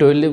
12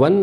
1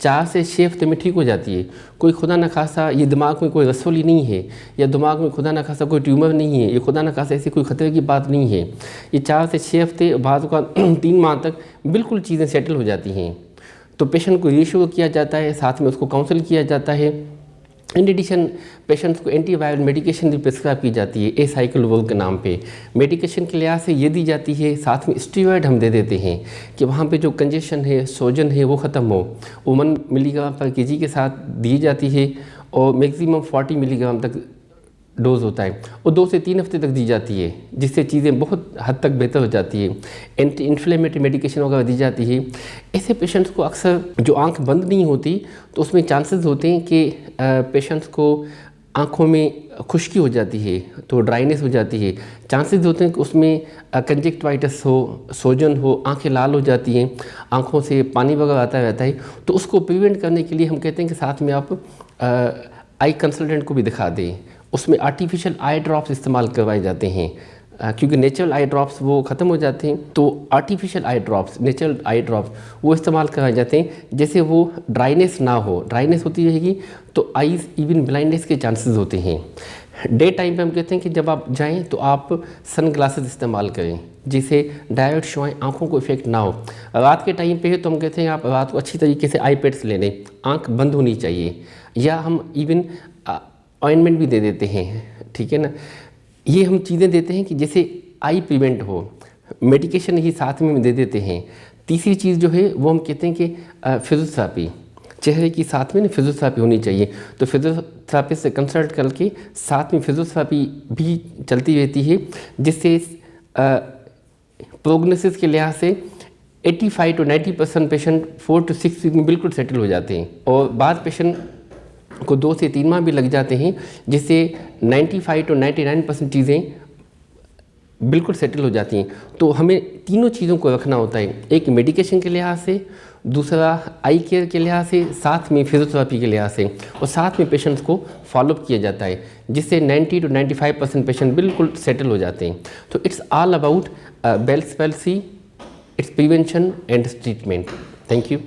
4 से 6 हफ्ते में ठीक हो जाती है। कोई खुदा न खासा ये दिमाग में कोई रसोली नहीं है, या दिमाग में खुदा न खासा कोई ट्यूमर नहीं है, ये खुदा न खासा ऐसी कोई ख़तरे की बात नहीं है। ये 4 से 6 हफ्ते बाद का 3 माह तक बिल्कुल चीज़ें सेटल हो जाती हैं। तो पेशेंट को रीशोर किया जाता है, साथ में उसको काउंसल किया जाता है। इन एडिशन पेशेंट्स को एंटीवायरल मेडिकेशन भी प्रिस्क्राइब की जाती है एसाइक्लोविर के नाम पे। मेडिकेशन के लिहाज से ये दी जाती है, साथ में स्टीरॉयड हम दे देते हैं कि वहाँ पे जो कंजेशन है, सोजन है, वो ख़त्म हो। 1 मिलीग्राम पर केजी के साथ दी जाती है और मैक्सिमम 40 मिलीग्राम तक डोज़ होता है, और 2 से 3 हफ्ते तक दी जाती है, जिससे चीज़ें बहुत हद तक बेहतर हो जाती है। एंटी इन्फ्लेमेटरी मेडिकेशन वगैरह दी जाती है। ऐसे पेशेंट्स को अक्सर जो आंख बंद नहीं होती, तो उसमें चांसेस होते हैं कि पेशेंट्स को आँखों में खुश्की हो जाती है, तो ड्राइनेस हो जाती है। चांसेस होते हैं कि उसमें कंजक्टिवाइटिस हो, सोजन हो, आंखें लाल हो जाती हैं, आँखों से पानी वगैरह आता रहता है। तो उसको प्रिवेंट करने के लिए हम कहते हैं कि साथ में आप आई कंसल्टेंट को भी दिखा दें। उसमें आर्टिफिशियल आई ड्रॉप्स इस्तेमाल करवाए जाते हैं, क्योंकि नेचुरल आई ड्रॉप्स वो ख़त्म हो जाते हैं, तो artificial eye drops, natural eye drops वो इस्तेमाल करवाए जाते हैं, जैसे वो ड्राइनेस ना हो। ड्राइनेस होती रहेगी तो आईज़ इवन ब्लाइंडनेस के चांसेस होते हैं। डे टाइम पे हम कहते हैं कि जब आप जाएं तो आप सन ग्लासेस इस्तेमाल करें, जिससे डायोड शुआएँ आँखों को इफेक्ट ना हो। रात के टाइम पे है तो हम कहते हैं आप रात को अच्छी तरीके से आई पैड्स ले लें, आँख बंद होनी चाहिए, या हम इवन ऑइंटमेंट भी दे देते हैं, ठीक है ना। ये हम चीज़ें देते हैं कि जैसे आई प्रिवेंट हो। मेडिकेशन ही साथ में दे देते हैं। तीसरी चीज़ जो है वो हम कहते हैं कि फिजियोथेरेपी, चेहरे की साथ में ना फिजियोथेरेपी होनी चाहिए। तो फिजियोथेरेपिस्ट से कंसल्ट करके साथ में फिजियोथेरेपी भी चलती रहती है, जिससे प्रोग्नोसिस के लिहाज से 85 to 90% पेशेंट 4 to 6 वीक में बिल्कुल सेटल हो जाते हैं, और बाद पेशेंट को 2 से 3 माह भी लग जाते हैं, जिससे 95 to 99% चीज़ें बिल्कुल सेटल हो जाती हैं। तो हमें तीनों चीज़ों को रखना होता है, एक मेडिकेशन के लिहाज से, दूसरा आई केयर के लिहाज से, साथ में फिजियोथेरेपी के लिहाज से, और साथ में पेशेंट्स को फॉलोअप किया जाता है, जिससे 90 to 95% पेशेंट बिल्कुल सेटल हो जाते हैं। तो it's all about Bell's palsy, it's prevention and treatment. Thank you.